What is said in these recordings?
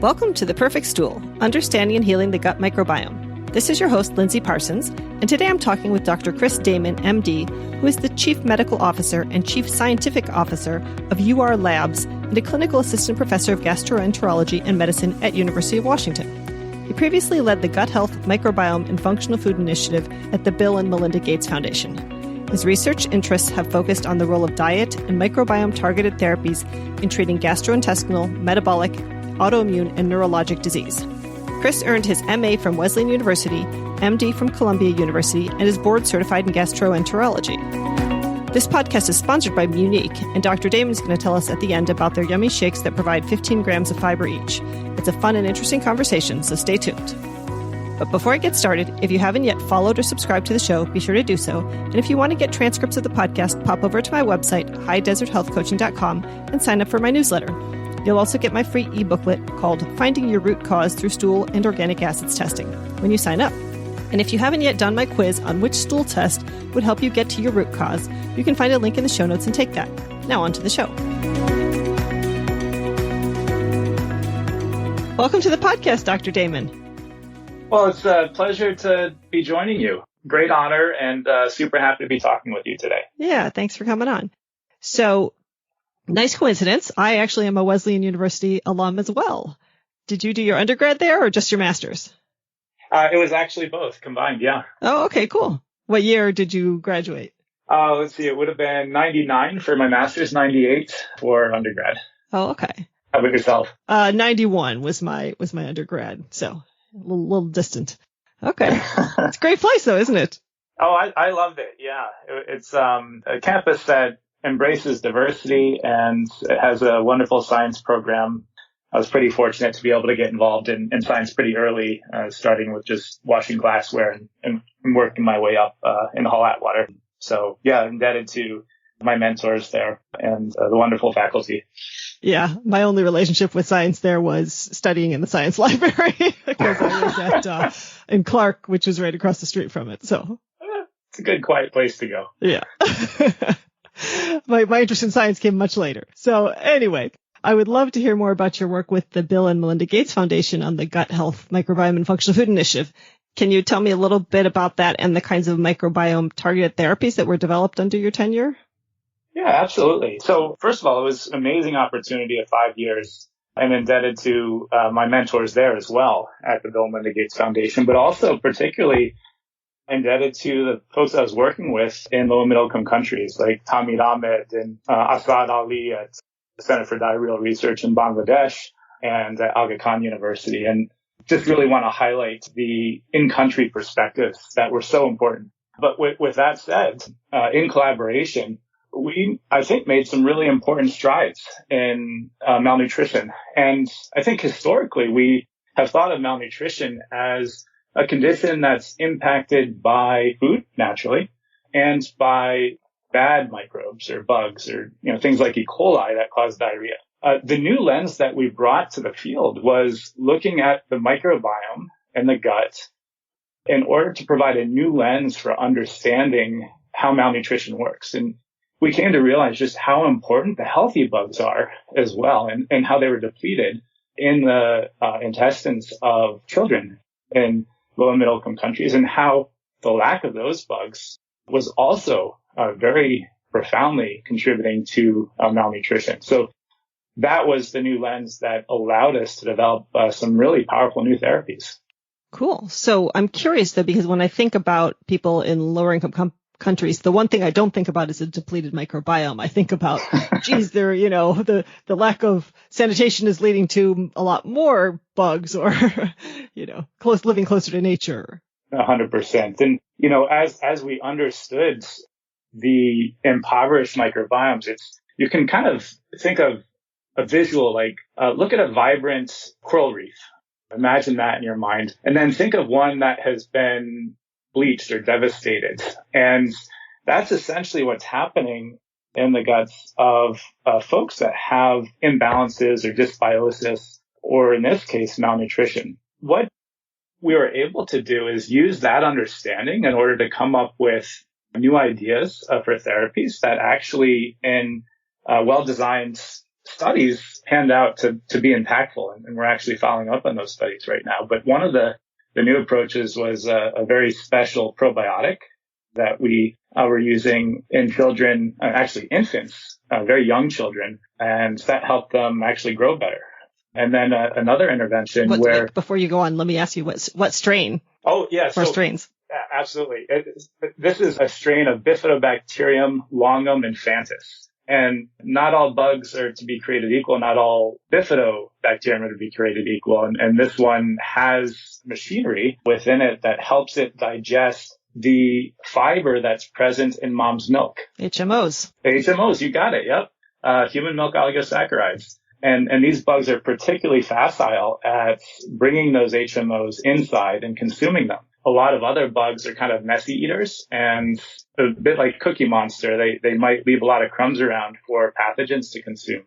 Welcome to The Perfect Stool, Understanding and Healing the Gut Microbiome. This is your host, Lindsay Parsons, and today I'm talking with Dr. Chris Damman, MD, who is the Chief Medical Officer and Chief Scientific Officer of UR Labs and a Clinical Assistant Professor of Gastroenterology and Medicine at University of Washington. He previously led the Gut Health, Microbiome, and Functional Food Initiative at the Bill and Melinda Gates Foundation. His research interests have focused on the role of diet and microbiome-targeted therapies in treating gastrointestinal, metabolic, autoimmune, and neurologic disease. Chris earned his MA from Wesleyan University, MD from Columbia University, and is board-certified in gastroenterology. This podcast is sponsored by Munique, and Dr. Damman is going to tell us at the end about their yummy shakes that provide 15 grams of fiber each. It's a fun and interesting conversation, so stay tuned. But before I get started, if you haven't yet followed or subscribed to the show, be sure to do so. And if you want to get transcripts of the podcast, pop over to my website, highdeserthealthcoaching.com, and sign up for my newsletter. You'll also get my free e-booklet called Finding Your Root Cause Through Stool and Organic Acids Testing when you sign up. And if you haven't yet done my quiz on which stool test would help you get to your root cause, you can find a link in the show notes and take that. Now on to the show. Welcome to the podcast, Dr. Damman. Well, it's a pleasure to be joining you. Great honor and super happy to be talking with you today. Yeah, thanks for coming on. So, nice coincidence. I actually am a Wesleyan University alum as well. Did you do your undergrad there or just your master's? It was actually both combined, yeah. Oh, okay, cool. What year did you graduate? Let's see, it would have been 99 for my master's, 98 for undergrad. Oh, okay. How about yourself? 91 was my undergrad, so a little distant. Okay. It's a great place though, isn't it? Oh, I loved it, yeah. It's a campus that embraces diversity and it has a wonderful science program. I was pretty fortunate to be able to get involved in science pretty early, starting with just washing glassware and working my way up in the Hall Atwater. So yeah, indebted to my mentors there and the wonderful faculty. Yeah, my only relationship with science there was studying in the science library because I was in Clark, which was right across the street from it. So it's a good, quiet place to go. Yeah. My interest in science came much later. So anyway, I would love to hear more about your work with the Bill and Melinda Gates Foundation on the Gut Health, Microbiome, and Functional Food Initiative. Can you tell me a little bit about that and the kinds of microbiome-targeted therapies that were developed under your tenure? Yeah, absolutely. So first of all, it was an amazing opportunity of 5 years and indebted to my mentors there as well at the Bill and Melinda Gates Foundation, but also particularly indebted to the folks I was working with in low and middle income countries like Tamir Ahmed and Asad Ali at the Center for Diarrheal Research in Bangladesh and at Aga Khan University. And just really want to highlight the in-country perspectives that were so important. But with that said, in collaboration, we, I think, made some really important strides in malnutrition. And I think historically we have thought of malnutrition as a condition that's impacted by food, naturally, and by bad microbes or bugs or things like E. coli that cause diarrhea. The new lens that we brought to the field was looking at the microbiome and the gut in order to provide a new lens for understanding how malnutrition works. And we came to realize just how important the healthy bugs are as well, and how they were depleted in the intestines of children in low and middle income countries, and how the lack of those bugs was also very profoundly contributing to malnutrition. So that was the new lens that allowed us to develop some really powerful new therapies. Cool. So I'm curious though, because when I think about people in lower income countries, the one thing I don't think about is a depleted microbiome. I think about, geez, the lack of sanitation is leading to a lot more bugs or, living closer to nature. 100%. And, as we understood the impoverished microbiomes, you can kind of think of a visual, like, look at a vibrant coral reef. Imagine that in your mind. And then think of one that has been bleached or devastated. And that's essentially what's happening in the guts of folks that have imbalances or dysbiosis, or in this case, malnutrition. What we were able to do is use that understanding in order to come up with new ideas for therapies that actually in well-designed studies panned out to be impactful. And we're actually following up on those studies right now. But one of the new approaches was a very special probiotic that we were using in children, actually infants, very young children, and that helped them actually grow better. And then another intervention where... Before you go on, let me ask you what strain? Oh, yeah. Or strains? Absolutely. This is a strain of Bifidobacterium longum infantis. And not all bugs are to be created equal. Not all Bifidobacterium are to be created equal. And this one has machinery within it that helps it digest the fiber that's present in mom's milk. HMOs. HMOs, you got it. Yep. Human milk oligosaccharides. And these bugs are particularly facile at bringing those HMOs inside and consuming them. A lot of other bugs are kind of messy eaters, and a bit like Cookie Monster, they might leave a lot of crumbs around for pathogens to consume.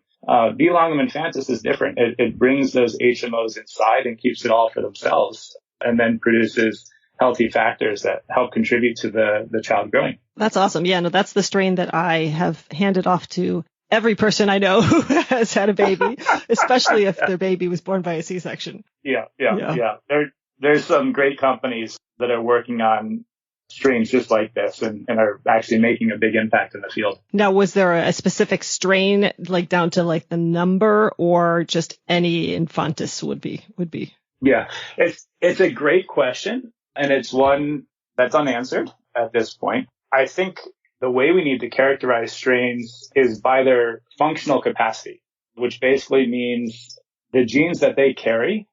B. longum infantis is different. It brings those HMOs inside and keeps it all for themselves, and then produces healthy factors that help contribute to the child growing. That's awesome. Yeah, no, that's the strain that I have handed off to every person I know who has had a baby, especially if their baby was born by a C-section. Yeah. There's some great companies that are working on strains just like this and are actually making a big impact in the field. Now, was there a specific strain, like down to like the number, or just any infantis would be? Yeah, it's a great question, and it's one that's unanswered at this point. I think the way we need to characterize strains is by their functional capacity, which basically means the genes that they carry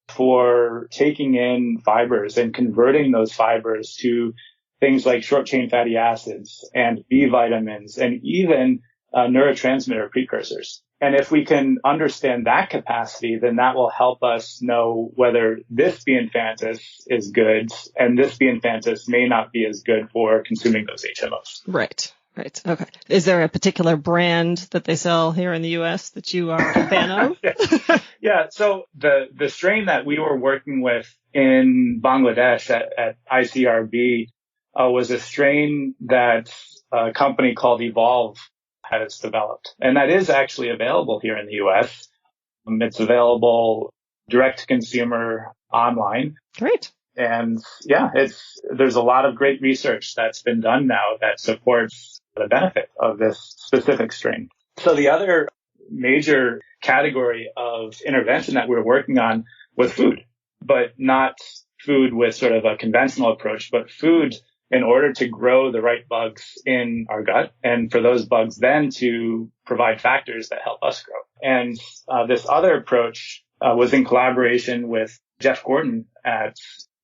for taking in fibers and converting those fibers to things like short chain fatty acids and B vitamins and even neurotransmitter precursors. And if we can understand that capacity, then that will help us know whether this B. infantis is good and this B. infantis may not be as good for consuming those HMOs. Right. Okay. Is there a particular brand that they sell here in the U.S. that you are a fan of? Yeah. So the strain that we were working with in Bangladesh at ICRB was a strain that a company called Evolve has developed. And that is actually available here in the U.S. It's available direct to consumer online. Great. And yeah, there's a lot of great research that's been done now that supports the benefit of this specific strain. So the other major category of intervention that we're working on was food, but not food with sort of a conventional approach, but food in order to grow the right bugs in our gut and for those bugs then to provide factors that help us grow. And this other approach was in collaboration with Jeff Gordon at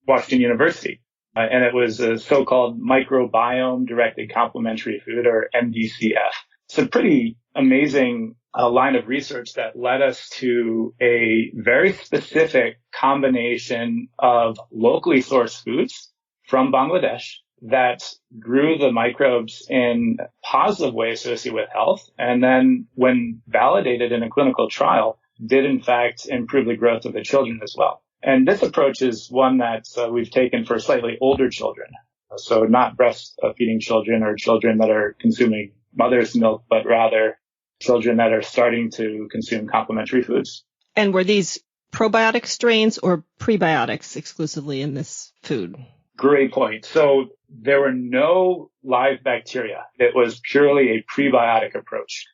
Washington University. And it was a so-called microbiome-directed complementary food, or MDCF. It's a pretty amazing line of research that led us to a very specific combination of locally sourced foods from Bangladesh that grew the microbes in a positive way associated with health. And then when validated in a clinical trial, did in fact improve the growth of the children as well. And this approach is one that we've taken for slightly older children. So not breastfeeding children or children that are consuming mother's milk, but rather children that are starting to consume complementary foods. And were these probiotic strains or prebiotics exclusively in this food? Great point. So there were no live bacteria. It was purely a prebiotic approach.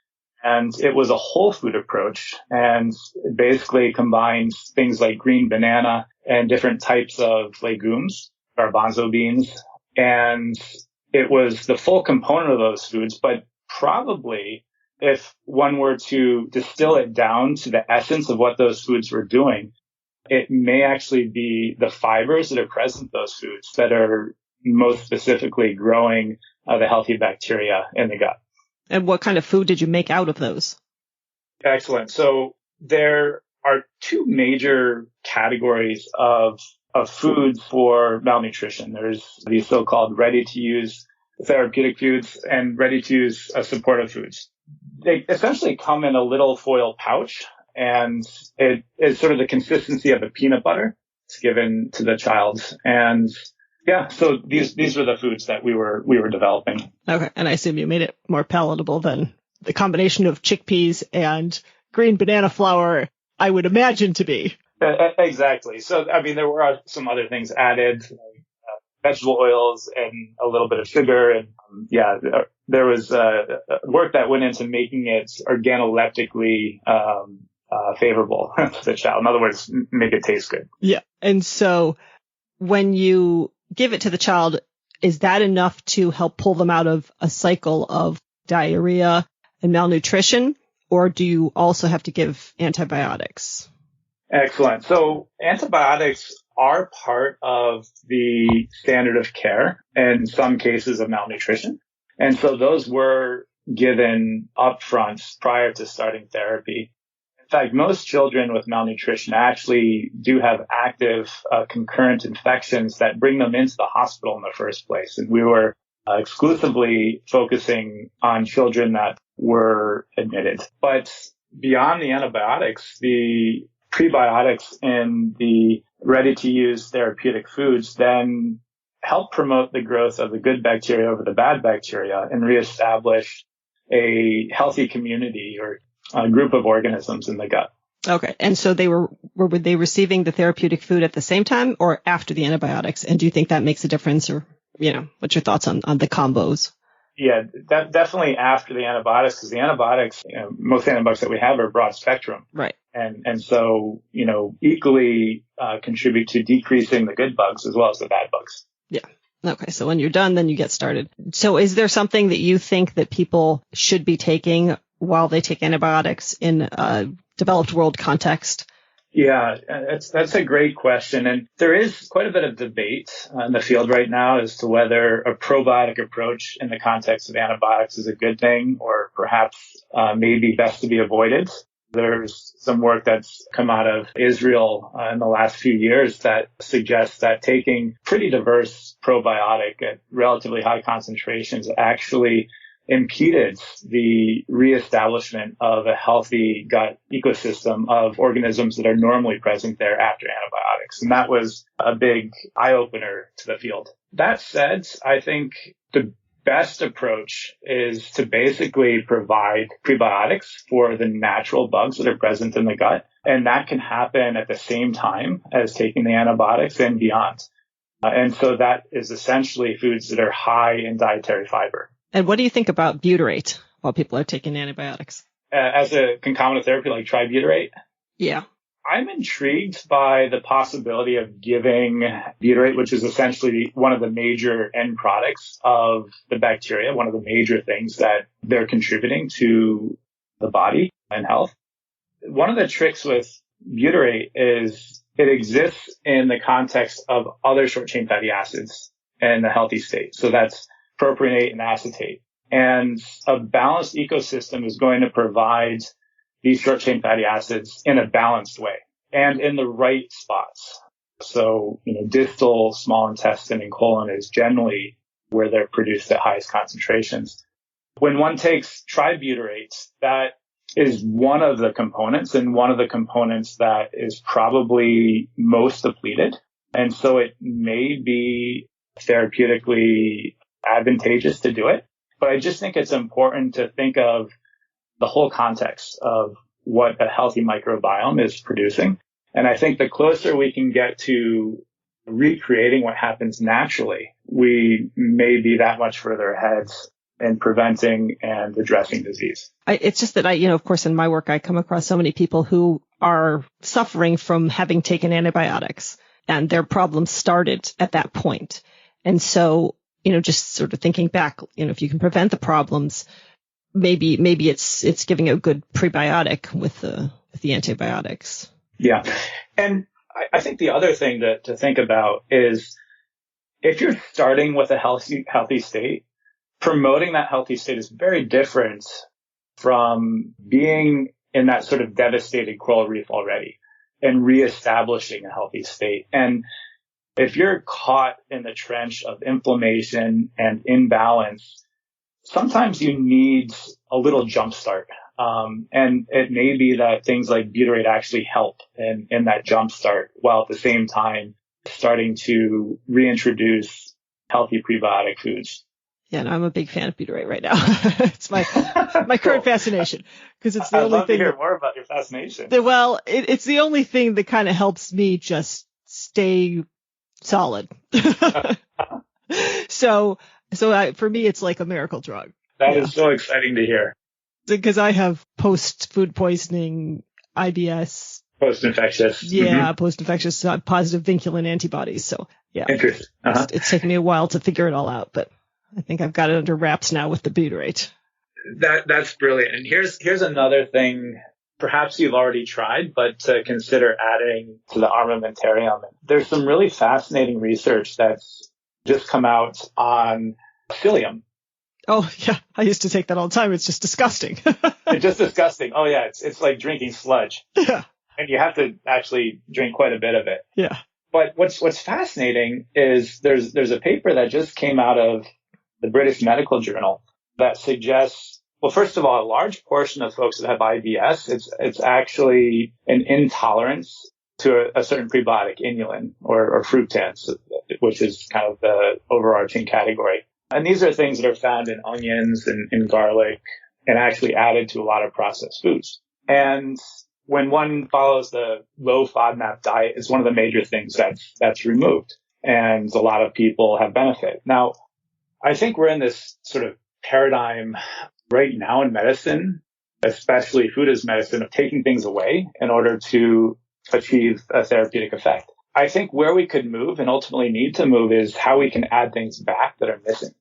And it was a whole food approach, and it basically combines things like green banana and different types of legumes, garbanzo beans. And it was the full component of those foods, but probably if one were to distill it down to the essence of what those foods were doing, it may actually be the fibers that are present in those foods that are most specifically growing the healthy bacteria in the gut. And what kind of food did you make out of those? Excellent. So there are two major categories of foods for malnutrition. There's these so-called ready-to-use therapeutic foods and ready-to-use supportive foods. They essentially come in a little foil pouch, and it is sort of the consistency of a peanut butter. It's given to the child. And yeah, so these were the foods that we were developing. Okay, and I assume you made it more palatable than the combination of chickpeas and green banana flour, I would imagine to be. Exactly. So, I mean, there were some other things added, like vegetable oils and a little bit of sugar. And there was work that went into making it organoleptically favorable to the child. In other words, make it taste good. Yeah. And so when you give it to the child, is that enough to help pull them out of a cycle of diarrhea and malnutrition? Or do you also have to give antibiotics? Excellent. So antibiotics are part of the standard of care in some cases of malnutrition. And so those were given upfront prior to starting therapy. In fact, most children with malnutrition actually do have active concurrent infections that bring them into the hospital in the first place. And we were exclusively focusing on children that were admitted. But beyond the antibiotics, the prebiotics in the ready-to-use therapeutic foods then help promote the growth of the good bacteria over the bad bacteria and reestablish a healthy community or a group of organisms in the gut. Okay. And so were they receiving the therapeutic food at the same time or after the antibiotics? And do you think that makes a difference, or, what's your thoughts on the combos? Yeah, definitely after the antibiotics, because the antibiotics, most antibiotics that we have are broad spectrum. Right. And so, equally contribute to decreasing the good bugs as well as the bad bugs. Yeah. Okay. So when you're done, then you get started. So is there something that you think that people should be taking while they take antibiotics in a developed world context? Yeah, that's a great question. And there is quite a bit of debate in the field right now as to whether a probiotic approach in the context of antibiotics is a good thing or perhaps maybe best to be avoided. There's some work that's come out of Israel in the last few years that suggests that taking pretty diverse probiotic at relatively high concentrations actually impeded the reestablishment of a healthy gut ecosystem of organisms that are normally present there after antibiotics. And that was a big eye-opener to the field. That said, I think the best approach is to basically provide prebiotics for the natural bugs that are present in the gut. And that can happen at the same time as taking the antibiotics and beyond. And so that is essentially foods that are high in dietary fiber. And what do you think about butyrate while people are taking antibiotics? As a concomitant therapy like tributyrate? Yeah. I'm intrigued by the possibility of giving butyrate, which is essentially one of the major end products of the bacteria, one of the major things that they're contributing to the body and health. One of the tricks with butyrate is it exists in the context of other short-chain fatty acids in a healthy state. So that's propionate and acetate. And a balanced ecosystem is going to provide these short-chain fatty acids in a balanced way and in the right spots. So, distal small intestine and colon is generally where they're produced at highest concentrations. When one takes tributyrate, that is one of the components and one of the components that is probably most depleted. And so it may be therapeutically advantageous to do it. But I just think it's important to think of the whole context of what a healthy microbiome is producing. And I think the closer we can get to recreating what happens naturally, we may be that much further ahead in preventing and addressing disease. It's just that of course, in my work, I come across so many people who are suffering from having taken antibiotics and their problems started at that point. And so, just sort of thinking back, if you can prevent the problems, maybe it's giving a good prebiotic with the antibiotics. Yeah. And I think the other thing to think about is if you're starting with a healthy state, promoting that healthy state is very different from being in that sort of devastated coral reef already and reestablishing a healthy state. And if you're caught in the trench of inflammation and imbalance, sometimes you need a little jump start. And it may be that things like butyrate actually help in that jump start, while at the same time starting to reintroduce healthy prebiotic foods. Yeah, no, I'm a big fan of butyrate right now. It's my current fascination because it's the I'd only love thing. to hear more about your fascination. It's the only thing that kind of helps me just stay solid. So for me, it's like a miracle drug. That is so exciting to hear. Because I have post-food poisoning, IBS. Post-infectious. Yeah, post-infectious positive vinculin antibodies. So, yeah. Interesting. It's taken me a while to figure it all out, but I think I've got it under wraps now with the butyrate. That's brilliant. And here's another thing perhaps you've already tried, but to consider adding to the armamentarium. There's some really fascinating research that's just come out on psyllium. Oh, yeah. I used to take that all the time. It's just disgusting. It's just disgusting. Oh, yeah. It's like drinking sludge. Yeah. And you have to actually drink quite a bit of it. Yeah. But what's fascinating is there's a paper that just came out of the British Medical Journal that suggests, well, first of all, a large portion of folks that have IBS, it's actually an intolerance to a certain prebiotic, inulin or fructans, which is kind of the overarching category. And these are things that are found in onions and in garlic and actually added to a lot of processed foods. And when one follows the low FODMAP diet, it's one of the major things that's removed. And a lot of people have benefit. Now, I think we're in this sort of paradigm right now in medicine, especially food as medicine, of taking things away in order to achieve a therapeutic effect. I think where we could move and ultimately need to move is how we can add things back that are missing.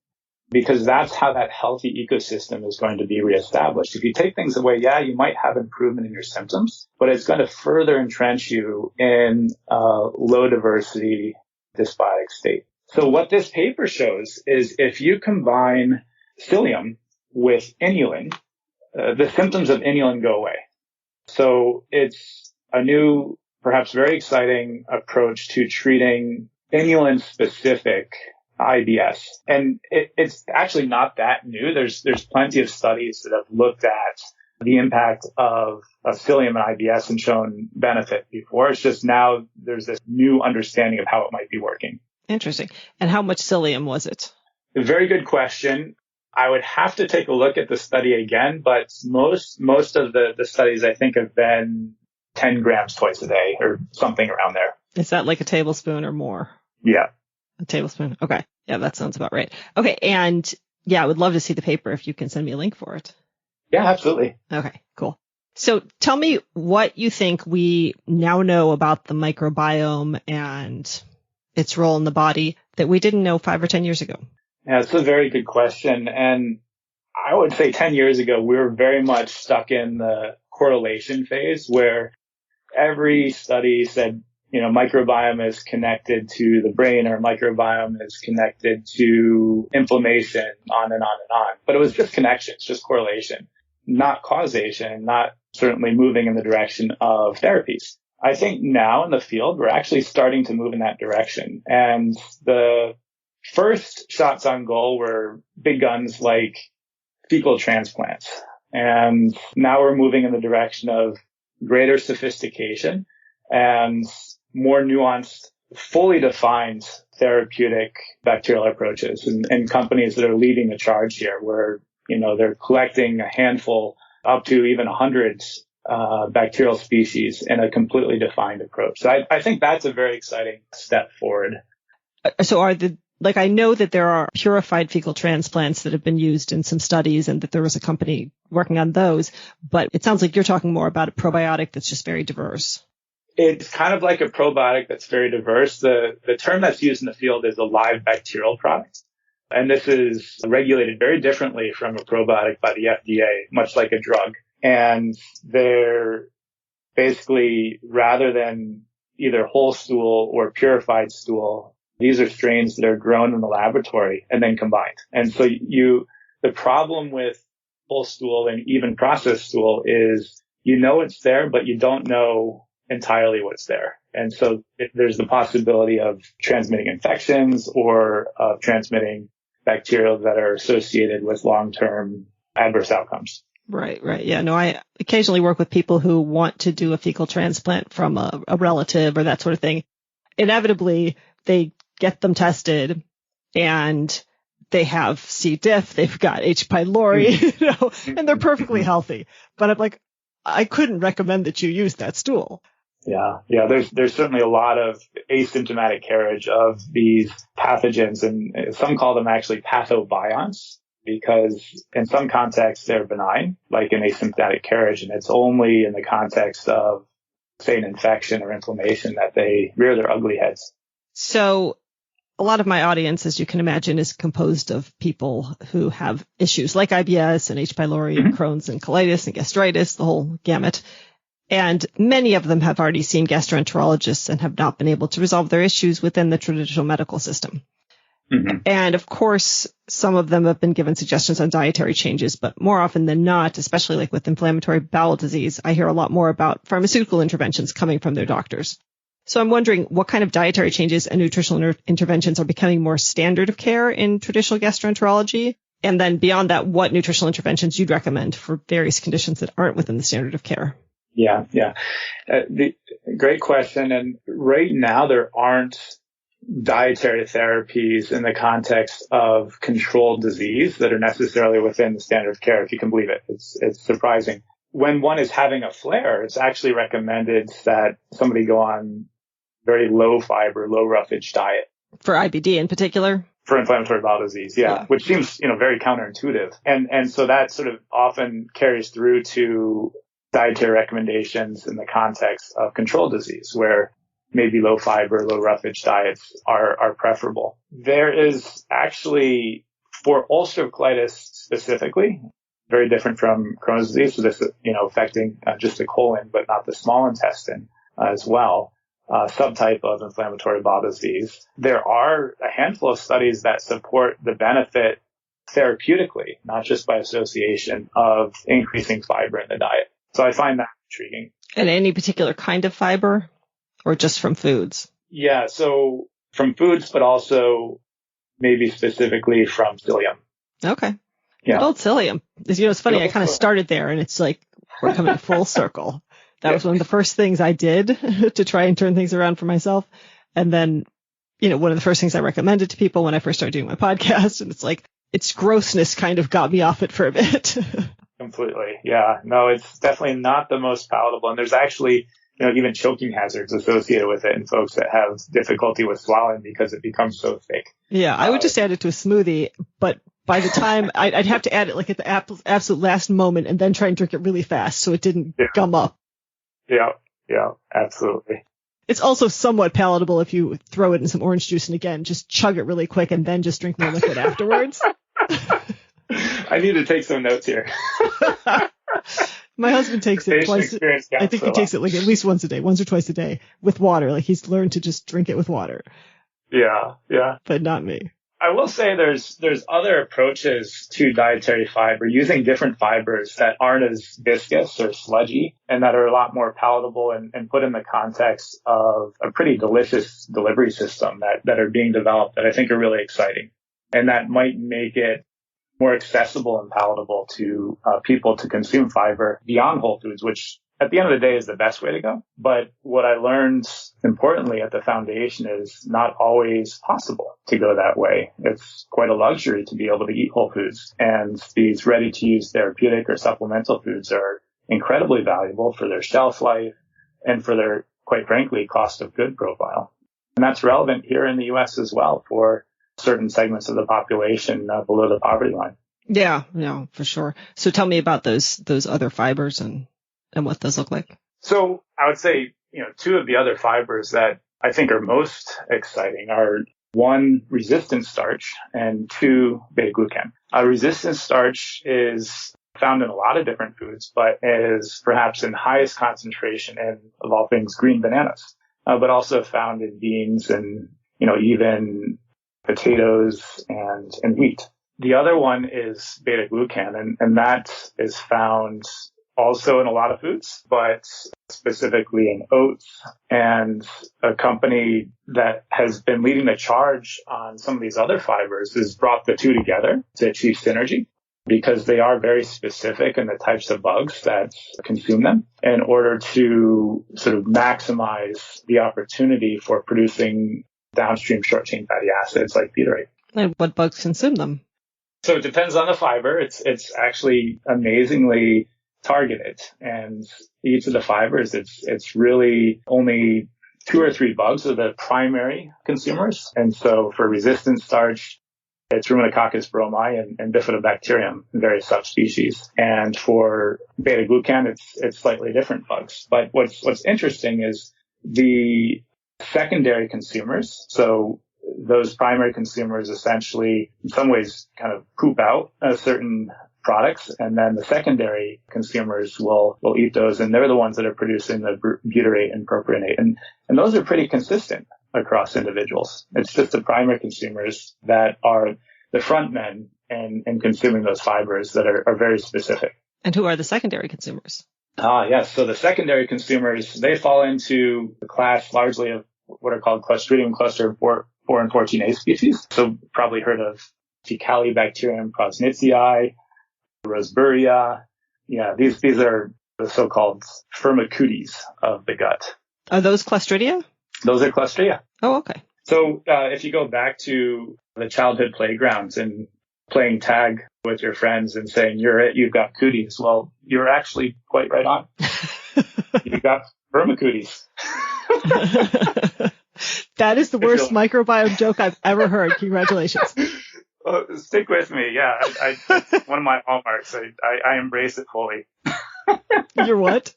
Because that's how that healthy ecosystem is going to be reestablished. If you take things away, yeah, you might have improvement in your symptoms, but it's going to further entrench you in a low diversity dysbiotic state. So what this paper shows is if you combine psyllium with inulin, the symptoms of inulin go away. So it's a new, perhaps very exciting approach to treating inulin-specific IBS. And it's actually not that new. There's plenty of studies that have looked at the impact of psyllium and IBS and shown benefit before. It's just now there's this new understanding of how it might be working. Interesting. And how much psyllium was it? A very good question. I would have to take a look at the study again, but most of the studies I think have been 10 grams twice a day or something around there. Is that like a tablespoon or more? Yeah. A tablespoon. Okay. Yeah, that sounds about right. Okay. And yeah, I would love to see the paper if you can send me a link for it. Yeah, absolutely. Okay, cool. So tell me what you think we now know about the microbiome and its role in the body that we didn't know 5 or 10 years ago. Yeah, it's a very good question. And I would say 10 years ago, we were very much stuck in the correlation phase where every study said, microbiome is connected to the brain or microbiome is connected to inflammation, on and on and on. But it was just connections, just correlation, not causation, not certainly moving in the direction of therapies. I think now in the field, we're actually starting to move in that direction. And the first shots on goal were big guns like fecal transplants. And now we're moving in the direction of greater sophistication and more nuanced, fully defined therapeutic bacterial approaches and companies that are leading the charge here where, they're collecting a handful up to even 100 bacterial species in a completely defined approach. So I think that's a very exciting step forward. So I know that there are purified fecal transplants that have been used in some studies and that there was a company working on those, but it sounds like you're talking more about a probiotic that's just very diverse. It's kind of like a probiotic that's very diverse. The term that's used in the field is a live bacterial product. And this is regulated very differently from a probiotic by the FDA, much like a drug. And they're basically, rather than either whole stool or purified stool, these are strains that are grown in the laboratory and then combined. And so the problem with whole stool and even processed stool is it's there, but you don't know entirely what's there. And so there's the possibility of transmitting infections or of transmitting bacteria that are associated with long-term adverse outcomes. Right. Yeah. No, I occasionally work with people who want to do a fecal transplant from a relative or that sort of thing. Inevitably, they get them tested and they have C. diff, they've got H. pylori, and they're perfectly healthy. But I'm like, I couldn't recommend that you use that stool. Yeah. There's certainly a lot of asymptomatic carriage of these pathogens, and some call them actually pathobionts, because in some contexts they're benign, like an asymptomatic carriage, and it's only in the context of, say, an infection or inflammation that they rear their ugly heads. So a lot of my audience, as you can imagine, is composed of people who have issues like IBS and H. pylori and Crohn's and colitis and gastritis, the whole gamut. And many of them have already seen gastroenterologists and have not been able to resolve their issues within the traditional medical system. And of course, some of them have been given suggestions on dietary changes, but more often than not, especially like with inflammatory bowel disease, I hear a lot more about pharmaceutical interventions coming from their doctors. So I'm wondering what kind of dietary changes and nutritional interventions are becoming more standard of care in traditional gastroenterology? And then beyond that, what nutritional interventions you'd recommend for various conditions that aren't within the standard of care? Yeah. Great question. And right now, there aren't dietary therapies in the context of controlled disease that are necessarily within the standard of care, if you can believe it. It's surprising. When one is having a flare, it's actually recommended that somebody go on very low fiber, low roughage diet. For IBD in particular? For inflammatory bowel disease, yeah. Which seems, very counterintuitive. And so that sort of often carries through to dietary recommendations in the context of controlled disease, where maybe low fiber, low roughage diets are preferable. There is actually, for ulcerative colitis specifically, very different from Crohn's disease, so this is, affecting just the colon, but not the small intestine as well, subtype of inflammatory bowel disease. There are a handful of studies that support the benefit therapeutically, not just by association, of increasing fiber in the diet. So I find that intriguing. And any particular kind of fiber, or just from foods? Yeah, so from foods, but also maybe specifically from psyllium. Okay. Yeah. Good old psyllium. It's funny, I kind of started there, and it's like we're coming full circle. That was one of the first things I did to try and turn things around for myself. And then, one of the first things I recommended to people when I first started doing my podcast, and it's like, its grossness kind of got me off it for a bit. Completely. Yeah. No, it's definitely not the most palatable. And there's actually, even choking hazards associated with it in folks that have difficulty with swallowing because it becomes so thick. Yeah. I would just add it to a smoothie, but by the time I'd have to add it like at the absolute last moment and then try and drink it really fast so it didn't gum up. Yeah, absolutely. It's also somewhat palatable if you throw it in some orange juice and again, just chug it really quick and then just drink more liquid afterwards. I need to take some notes here. My husband takes it twice. I think he takes it like at least once or twice a day with water. Like he's learned to just drink it with water. Yeah. But not me. I will say there's other approaches to dietary fiber using different fibers that aren't as viscous or sludgy and that are a lot more palatable and put in the context of a pretty delicious delivery system that are being developed that I think are really exciting and that might make it more accessible and palatable to people to consume fiber beyond whole foods, which at the end of the day is the best way to go. But what I learned importantly at the foundation is not always possible to go that way. It's quite a luxury to be able to eat whole foods. And these ready to use therapeutic or supplemental foods are incredibly valuable for their shelf life and for their, quite frankly, cost of good profile. And that's relevant here in the U.S. as well for certain segments of the population below the poverty line. Yeah, for sure. So tell me about those other fibers and what those look like. So I would say, two of the other fibers that I think are most exciting are one, resistant starch, and two, beta-glucan. Resistant starch is found in a lot of different foods, but is perhaps in highest concentration in, of all things, green bananas, but also found in beans and, even potatoes and wheat. The other one is beta-glucan, and that is found also in a lot of foods, but specifically in oats. And a company that has been leading the charge on some of these other fibers has brought the two together to achieve synergy because they are very specific in the types of bugs that consume them in order to sort of maximize the opportunity for producing downstream short chain fatty acids like butyrate. And what bugs consume them? So it depends on the fiber. It's actually amazingly targeted, and each of the fibers, it's really only 2 or 3 bugs are the primary consumers. And so for resistant starch, it's Ruminococcus bromai and Bifidobacterium in various subspecies. And for beta glucan, it's slightly different bugs. But what's interesting is the secondary consumers. So those primary consumers essentially, in some ways, kind of poop out certain products, and then the secondary consumers will eat those, and they're the ones that are producing the butyrate and propionate, and those are pretty consistent across individuals. It's just the primary consumers that are the front men and consuming those fibers that are very specific. And who are the secondary consumers? Yes. So the secondary consumers, they fall into the class largely of what are called Clostridium cluster 4 and 14A species. So probably heard of Fecalibacterium prosnitzii, Rosburgia. Yeah, these are the so-called firmicutes of the gut. Are those Clostridia? Those are Clostridia. Oh, okay. So if you go back to the childhood playgrounds and playing tag with your friends and saying, you're it, you've got cooties. Well, you're actually quite right on. You've got firmicutes. That is the worst microbiome joke I've ever heard. Congratulations. Well, stick with me. Yeah, it's one of my hallmarks. I embrace it fully. You're what?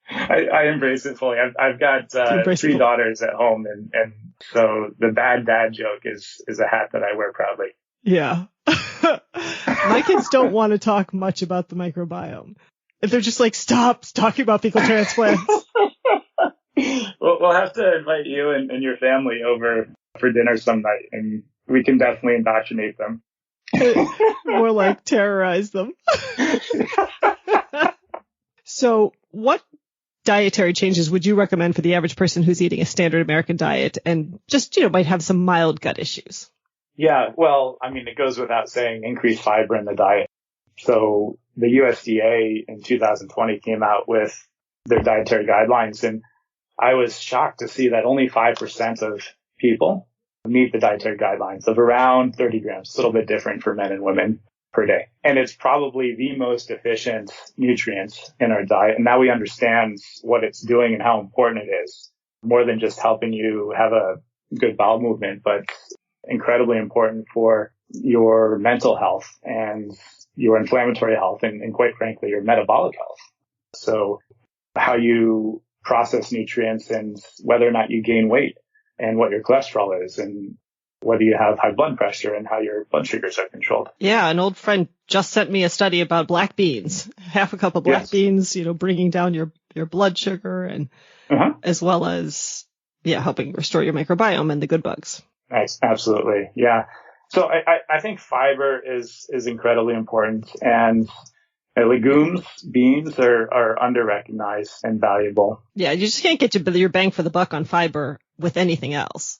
I embrace it fully. I've got 3 daughters at home, and so the bad dad joke is a hat that I wear proudly. Yeah. My kids don't want to talk much about the microbiome. They're just like, stop talking about fecal transplants. We'll have to invite you and your family over for dinner some night, and we can definitely indoctrinate them. More like terrorize them. So what dietary changes would you recommend for the average person who's eating a standard American diet and just, might have some mild gut issues? Yeah, well, I mean, it goes without saying, increase fiber in the diet. So the USDA in 2020 came out with their dietary guidelines, and I was shocked to see that only 5% of people meet the dietary guidelines of around 30 grams, a little bit different for men and women per day. And it's probably the most efficient nutrients in our diet. And now we understand what it's doing and how important it is, more than just helping you have a good bowel movement, but incredibly important for your mental health and your inflammatory health and quite frankly, your metabolic health. So how you process nutrients and whether or not you gain weight and what your cholesterol is and whether you have high blood pressure and how your blood sugars are controlled. Yeah, an old friend just sent me a study about black beans. Half a cup of black beans, bringing down your blood sugar and as well as, helping restore your microbiome and the good bugs. Nice. Absolutely. Yeah. So I think fiber is incredibly important, and legumes, beans are under-recognized and valuable. Yeah, you just can't get your bang for the buck on fiber with anything else.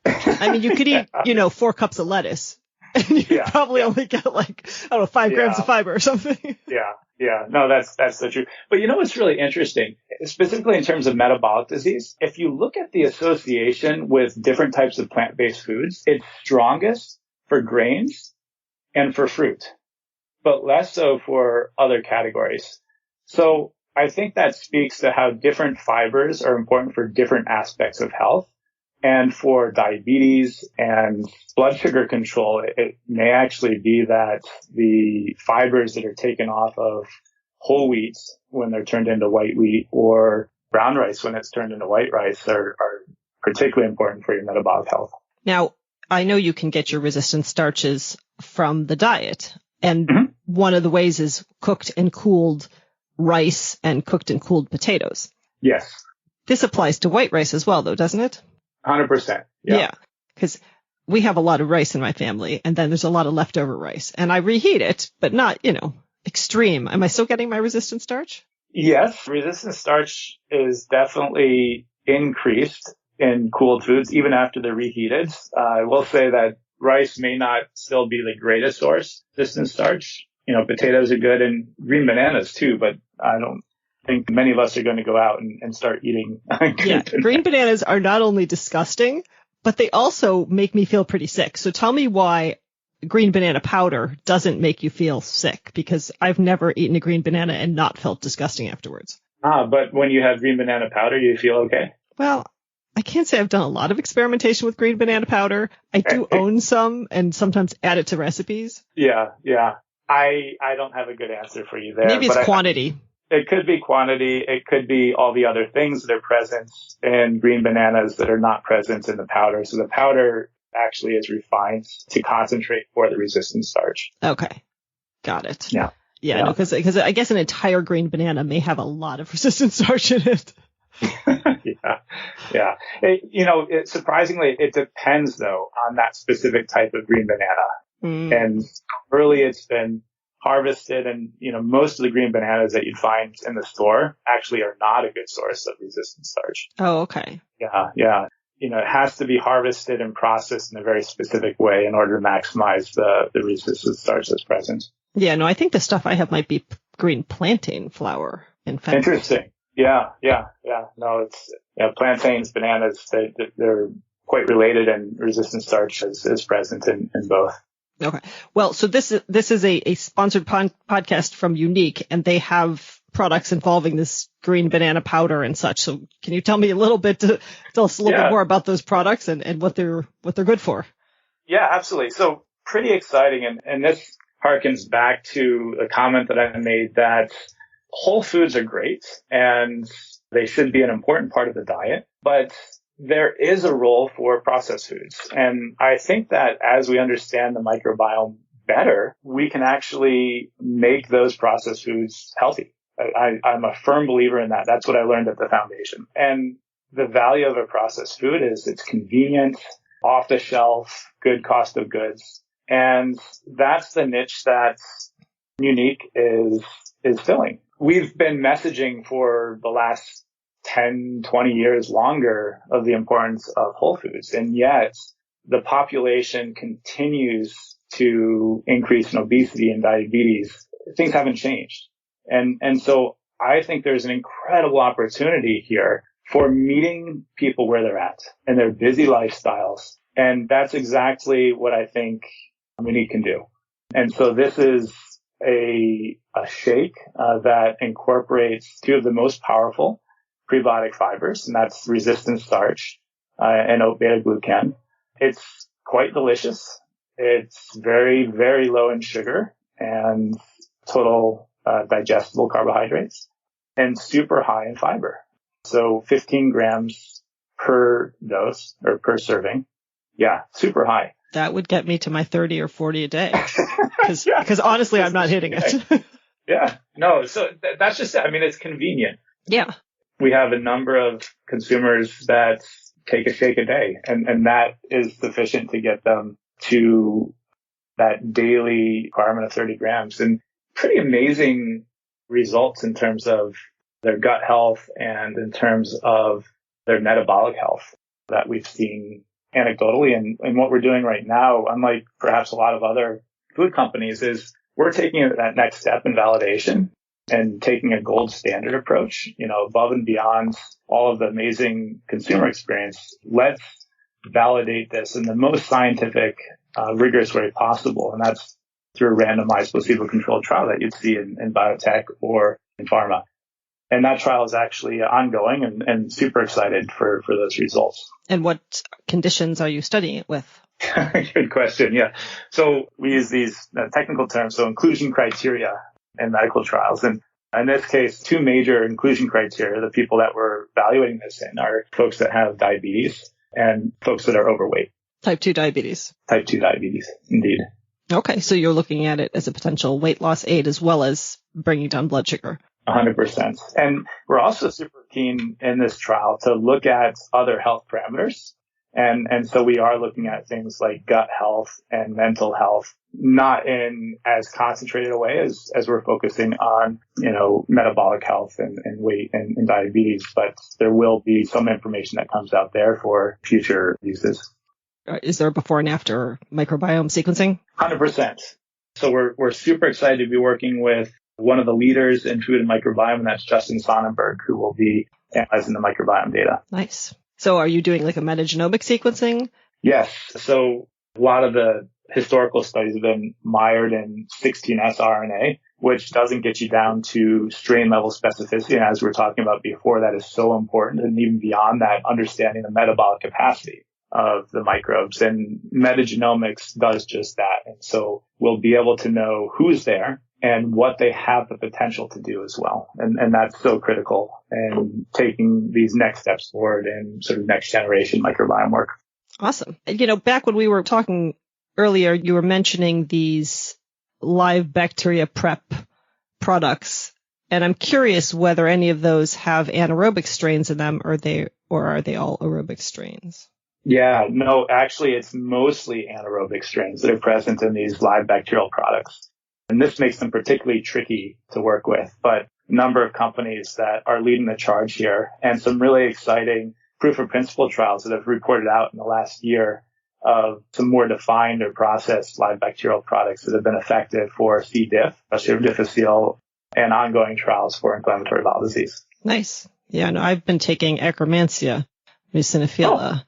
I mean, you could eat, 4 cups of lettuce, and you probably only get 5 grams of fiber or something. Yeah. No, that's the truth. But what's really interesting, specifically in terms of metabolic disease, if you look at the association with different types of plant-based foods, it's strongest for grains and for fruit, but less so for other categories. So I think that speaks to how different fibers are important for different aspects of health. And for diabetes and blood sugar control, it may actually be that the fibers that are taken off of whole wheats when they're turned into white wheat, or brown rice when it's turned into white rice, are particularly important for your metabolic health. Now, I know you can get your resistant starches from the diet. And one of the ways is cooked and cooled rice and cooked and cooled potatoes. Yes. This applies to white rice as well, though, doesn't it? 100%. Yeah. Because we have a lot of rice in my family, and then there's a lot of leftover rice. And I reheat it, but not, extreme. Am I still getting my resistant starch? Yes. Resistant starch is definitely increased in cooled foods, even after they're reheated. I will say that rice may not still be the greatest source of resistant starch. Potatoes are good, and green bananas too, but I don't think many of us are going to go out and start eating green bananas are not only disgusting, but they also make me feel pretty sick. So tell me why green banana powder doesn't make you feel sick, because I've never eaten a green banana and not felt disgusting afterwards. But when you have green banana powder, you feel okay? Well, I can't say I've done a lot of experimentation with green banana powder. I do own some and sometimes add it to recipes. Yeah. I don't have a good answer for you there. Maybe it's quantity. It could be quantity. It could be all the other things that are present in green bananas that are not present in the powder. So the powder actually is refined to concentrate for the resistant starch. Okay. Got it. Yeah. Yeah. No, because I guess an entire green banana may have a lot of resistant starch in it. Yeah. Surprisingly, it depends, though, on that specific type of green banana. And early it's been harvested, and, most of the green bananas that you'd find in the store actually are not a good source of resistant starch. Oh, okay. Yeah. It has to be harvested and processed in a very specific way in order to maximize the resistant starch that's present. Yeah, no, I think the stuff I have might be green plantain flour, in fact. Interesting. Yeah. No, it's plantains, bananas, they're quite related, and resistant starch is present in both. Okay. Well, so this is a sponsored podcast from Unique, and they have products involving this green banana powder and such. So can you tell me a little bit, tell us a little bit more about those products and what they're good for? Yeah, absolutely. So pretty exciting. And this harkens back to a comment that I made that whole foods are great and they should be an important part of the diet, but there is a role for processed foods. And I think that as we understand the microbiome better, we can actually make those processed foods healthy. I'm a firm believer in that. That's what I learned at the foundation. And the value of a processed food is it's convenient, off the shelf, good cost of goods. And that's the niche that Unique is filling. We've been messaging for the last 10, 20 years longer of the importance of whole foods. And yet the population continues to increase in obesity and diabetes. Things haven't changed. And so I think there's an incredible opportunity here for meeting people where they're at and their busy lifestyles. And that's exactly what I think Unique can do. And so this is a shake that incorporates two of the most powerful prebiotic fibers, and that's resistant starch and oat beta glucan. It's quite delicious. It's very, very low in sugar and total digestible carbohydrates, and super high in fiber. So 15 grams per dose or per serving. Yeah, super high. That would get me to my 30 or 40 a day. Because honestly, I'm not hitting it. Yeah. No, so that's just it. I mean, it's convenient. Yeah. We have a number of consumers that take a shake a day, and that is sufficient to get them to that daily requirement of 30 grams. And pretty amazing results in terms of their gut health and in terms of their metabolic health that we've seen anecdotally. And what we're doing right now, unlike perhaps a lot of other food companies, is we're taking that next step in validation and taking a gold standard approach, above and beyond all of the amazing consumer experience. Let's validate this in the most scientific, rigorous way possible. And that's through a randomized placebo-controlled trial that you'd see in biotech or in pharma. And that trial is actually ongoing, and super excited for those results. And what conditions are you studying it with? Good question. Yeah. So we use these technical terms, so inclusion criteria in medical trials. And in this case, two major inclusion criteria, the people that we're evaluating this in are folks that have diabetes and folks that are overweight. Type 2 diabetes. Type 2 diabetes, indeed. Okay. So you're looking at it as a potential weight loss aid as well as bringing down blood sugar. 100%. And we're also super keen in this trial to look at other health parameters. And so we are looking at things like gut health and mental health, not in as concentrated a way as we're focusing on, metabolic health and weight and diabetes, but there will be some information that comes out there for future uses. Is there a before and after microbiome sequencing? 100%. So we're super excited to be working with one of the leaders in food and microbiome, and that's Justin Sonnenberg, who will be analyzing the microbiome data. Nice. So are you doing like a metagenomic sequencing? Yes. So a lot of the historical studies have been mired in 16S RNA, which doesn't get you down to strain level specificity. And as we were talking about before, that is so important. And even beyond that, understanding the metabolic capacity of the microbes, and metagenomics does just that. And so we'll be able to know who's there and what they have the potential to do as well. And that's so critical in taking these next steps forward in sort of next generation microbiome work. Awesome. Back when we were talking earlier, you were mentioning these live bacteria prep products. And I'm curious whether any of those have anaerobic strains in them, or are they all aerobic strains? Yeah, no, actually, it's mostly anaerobic strains that are present in these live bacterial products. And this makes them particularly tricky to work with. But a number of companies that are leading the charge here, and some really exciting proof of principle trials that have reported out in the last year of some more defined or processed live bacterial products that have been effective for C. diff, ulcerative difficile, and ongoing trials for inflammatory bowel disease. Nice. Yeah, no, I've been taking Akkermansia muciniphila. Oh,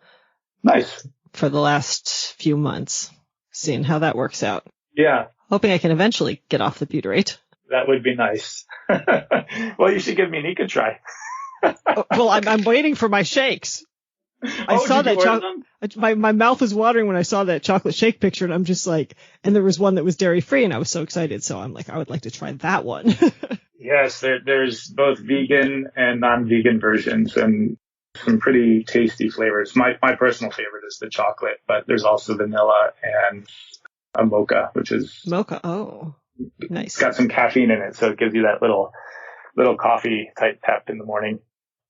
nice. For the last few months, seeing how that works out. Yeah. Hoping I can eventually get off the butyrate. That would be nice. Well, you should give Unique a try. Well, I'm waiting for my shakes. I saw that my mouth was watering when I saw that chocolate shake picture, and I'm just like, and there was one that was dairy free, and I was so excited. So I'm like, I would like to try that one. Yes, there's both vegan and non-vegan versions, and some pretty tasty flavors. My personal favorite is the chocolate, but there's also vanilla and a mocha, which is mocha. Oh, nice. It's got some caffeine in it, so it gives you that little coffee type pep in the morning.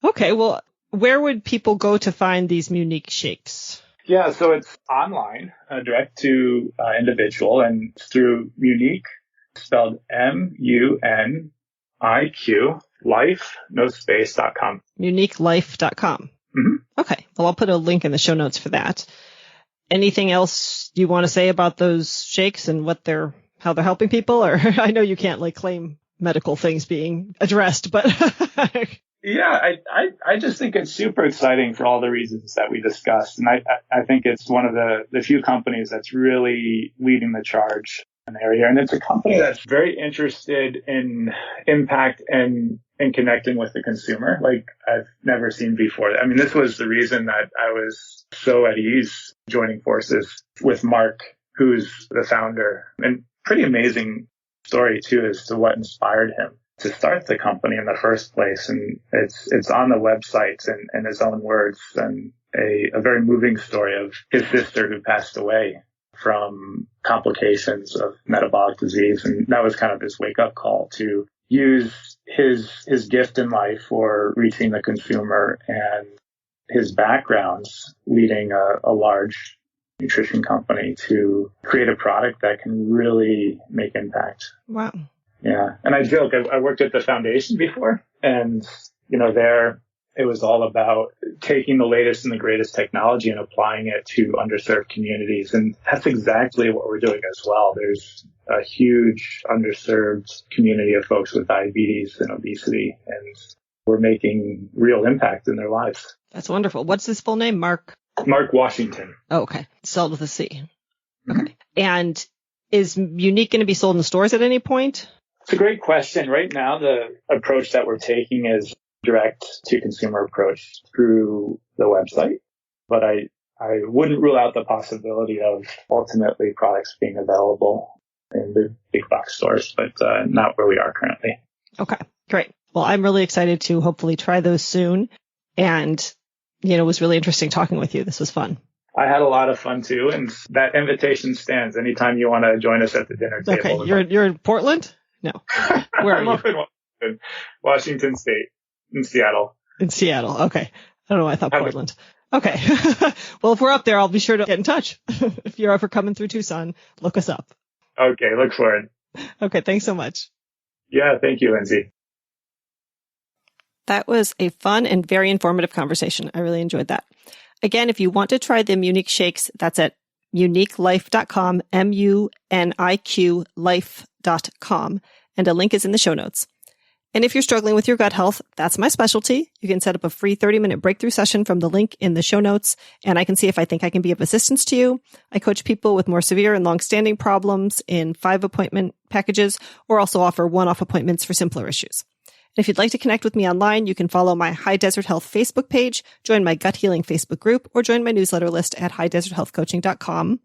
Okay, well, where would people go to find these Unique shakes? Yeah, so it's online, direct to individual, and it's through Unique, spelled MUNIQ, life, no space.com. Uniquelife.com. Mm-hmm. Okay, well, I'll put a link in the show notes for that. Anything else you want to say about those shakes and how they're helping people? Or I know you can't claim medical things being addressed, but yeah, I just think it's super exciting for all the reasons that we discussed. And I think it's one of the few companies that's really leading the charge in the area. And it's a company that's very interested in impact and connecting with the consumer like I've never seen before. I mean, this was the reason that I was so at ease joining forces with Mark, who's the founder. And pretty amazing story too as to what inspired him to start the company in the first place. And it's on the website in his own words, and a very moving story of his sister who passed away from complications of metabolic disease. And that was kind of his wake up call to use his gift in life for reaching the consumer and his backgrounds leading a large nutrition company to create a product that can really make impact. Wow. Yeah. And I joke, I worked at the foundation before, and, there it was all about taking the latest and the greatest technology and applying it to underserved communities. And that's exactly what we're doing as well. There's a huge underserved community of folks with diabetes and obesity, and we're making real impact in their lives. That's wonderful. What's his full name? Mark Washington. Oh, okay. Spelled with a C. Okay. Mm-hmm. And is Unique going to be sold in stores at any point? It's a great question. Right now, the approach that we're taking is direct to consumer approach through the website, but I wouldn't rule out the possibility of ultimately products being available in the big box stores, but not where we are currently. Okay, great. Well, I'm really excited to hopefully try those soon. And, it was really interesting talking with you. This was fun. I had a lot of fun too. And that invitation stands anytime you want to join us at the dinner table. Okay, you're in Portland? No. Where are I'm you? up in Washington State, in Seattle. In Seattle. Okay. I don't know why I thought Portland. Okay. Well, if we're up there, I'll be sure to get in touch. If you're ever coming through Tucson, look us up. Okay. Look for it. Okay. Thanks so much. Yeah. Thank you, Lindsay. That was a fun and very informative conversation. I really enjoyed that. Again, if you want to try the Unique shakes, that's at uniquelife.com, MUNIQ life.com, and a link is in the show notes. And if you're struggling with your gut health, that's my specialty. You can set up a free 30-minute breakthrough session from the link in the show notes, and I can see if I think I can be of assistance to you. I coach people with more severe and long-standing problems in 5-appointment packages, or also offer one-off appointments for simpler issues. And if you'd like to connect with me online, you can follow my High Desert Health Facebook page, join my Gut Healing Facebook group, or join my newsletter list at highdeserthealthcoaching.com.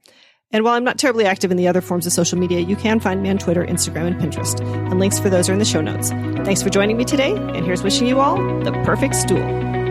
And while I'm not terribly active in the other forms of social media, you can find me on Twitter, Instagram, and Pinterest. And links for those are in the show notes. Thanks for joining me today, and here's wishing you all the perfect stool.